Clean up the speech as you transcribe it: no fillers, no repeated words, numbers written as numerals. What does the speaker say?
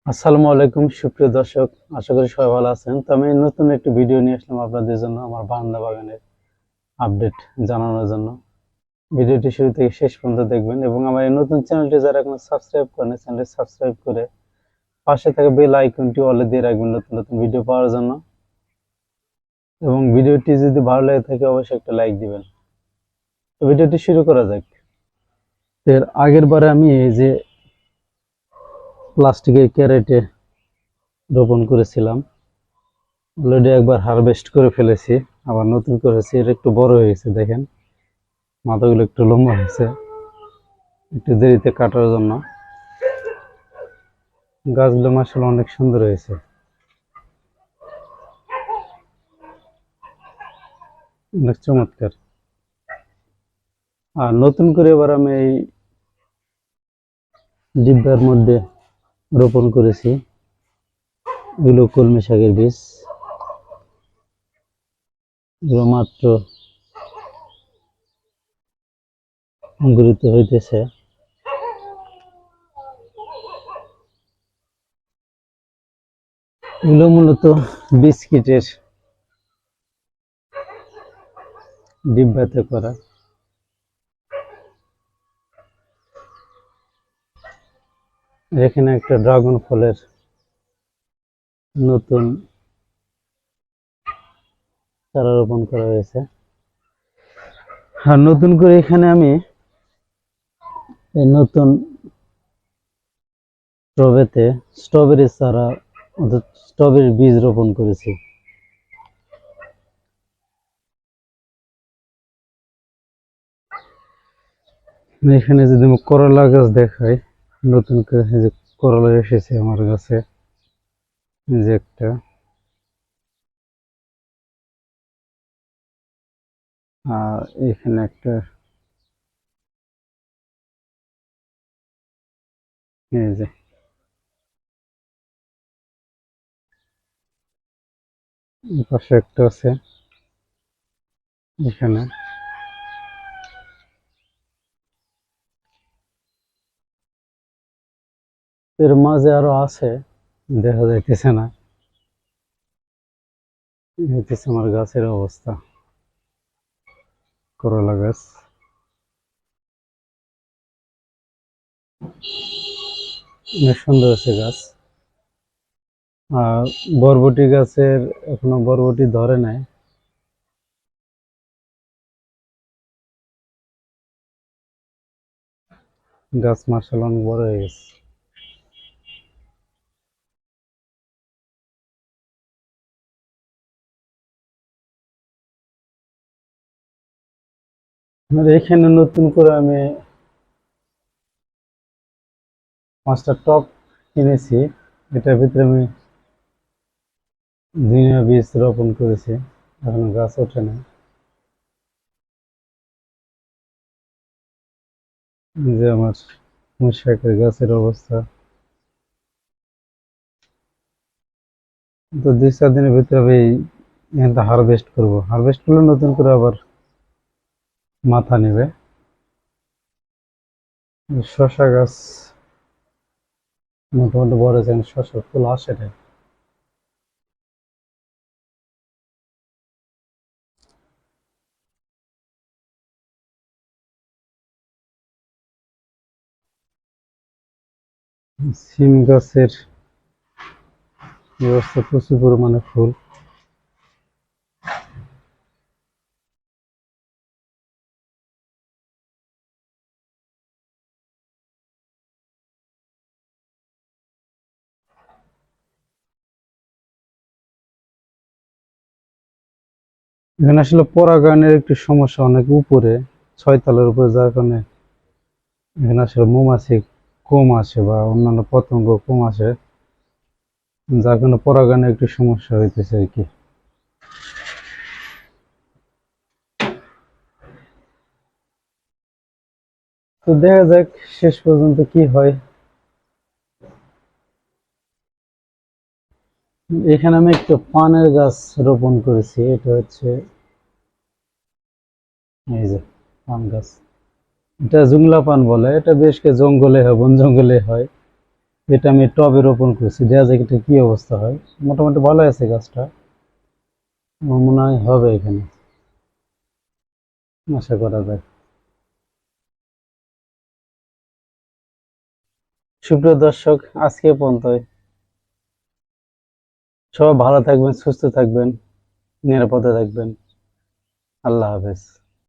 আসসালামু আলাইকুম সুপ্রিয় দর্শক, আশা করি সবাই ভালো আছেন। তো আমি নতুন একটি ভিডিও নিয়ে আসলাম আপনাদের জন্য আমার বারান্দা বাগানের আপডেট জানানোর জন্য। ভিডিওটি শুরু থেকে শেষ পর্যন্ত দেখবেন এবং আমার এই নতুন চ্যানেলটি যারা এখনো সাবস্ক্রাইব করেন চ্যানেলটি সাবস্ক্রাইব করে পাশে থাকা বেল আইকনটি অলে দিয়ে রাখবেন নতুন নতুন ভিডিও পাওয়ার জন্য। এবং ভিডিওটি যদি ভালো লাগে থাকে অবশ্যই একটা লাইক দিবেন। তো ভিডিওটি শুরু করা যাক। এর আগের বারে আমি এই যে প্লাস্টিকের ক্যারেটে রোপণ করেছিলাম, অলরেডি একবার হারভেস্ট করে ফেলেছি, আবার নতুন করেছি। এটা একটু বড় হয়ে গেছে, দেখেন মাথাগুলো একটু লম্বা হয়েছে, একটু দেরিতে কাটার জন্য। গাছগুলো মাশাআল্লাহ অনেক সুন্দর হয়েছে, অনেক চমৎকার। আর নতুন করে এবার আমি এই ডিব্বার মধ্যে রোপণ করেছি এগুলো কলমি শাকের বীজ। এগুলো মাত্র অঙ্কুরিত হইতেছে। এগুলো মূলত বিস্কিটের ডিব্বাতে করা। এখানে একটা ড্রাগন ফলের নতুন চারা রোপণ করা হয়েছে। আর নতুন করে এখানে আমি এই নতুন টবেতে স্ট্রবেরি চারা অর্থাৎ স্ট্রবেরির বীজ রোপণ করেছি। এখানে যদি আমি করলা গাছ দেখাই, নতুন করে এই যে করলা এসেছে আমার গাছে, এই যে একটা। আর এখানে একটা, এই যে এই পাশে একটা আছে এখানে। এর মাঝে আরো আছে, দেখা যাইতেছে না। এই হইতেছে আমার গাছের অবস্থা, করলা গাছ। অনেক সুন্দর আছে গাছ। আর বরবটি গাছের এখনো বরবটি ধরে নাই। গাছ মাশাআল্লাহ অনেক বড় হয়ে গেছে। আর এখানে নতুন করে আমি 5টা টব কিনেছি। এটার ভিতরে আমি ধনিয়া বীজ রোপণ করেছি, এখনো গাছ ওঠে না। এই যে আমার পুঁই শাকের গাছের অবস্থা। তো 2-4 দিনের ভিতরে আমি এখান থেকে হারভেস্ট করবো। হারভেস্ট করলে নতুন করে আবার মাথা নেবে। শসা গাছ মোটামুটি বড় হয়েছে, শসার ফুল আসে না। সিম গাছের ব্যবস্থা, প্রচুর পরিমাণে ফুল। এখানে আসলে পরাগায়নের একটু সমস্যা, অনেক উপরে 6 তলার উপরে, যার কারণে এখানে আসলে মৌমাছি কম আসে বা অন্যান্য পতঙ্গ কম আসে, যার কারণে পরাগায়নের একটু সমস্যা হইতেছে আর কি। তো দেখা যাক শেষ পর্যন্ত কি হয়। এখানে আমি একটা পানের গাছ রোপণ করেছি। এটা হচ্ছে এই যে পান গাছ। এটা জুংলা পান বলে। এটা বেশ জঙ্গলে হয়, বন জঙ্গলে হয়। যেটা আমি টবে রোপণ করছি, দেখা যাক এটা কি অবস্থা হয়। মোটামুটি ভালো আছে গাছটা, আমার মনে হয় হবে এখানে, আশা করা যায়। সুপ্রিয় দর্শক, আজকে এ পর্যন্তই। সবাই ভালো থাকবেন, সুস্থ থাকবেন, নিরাপদে থাকবেন। আল্লাহ হাফেজ।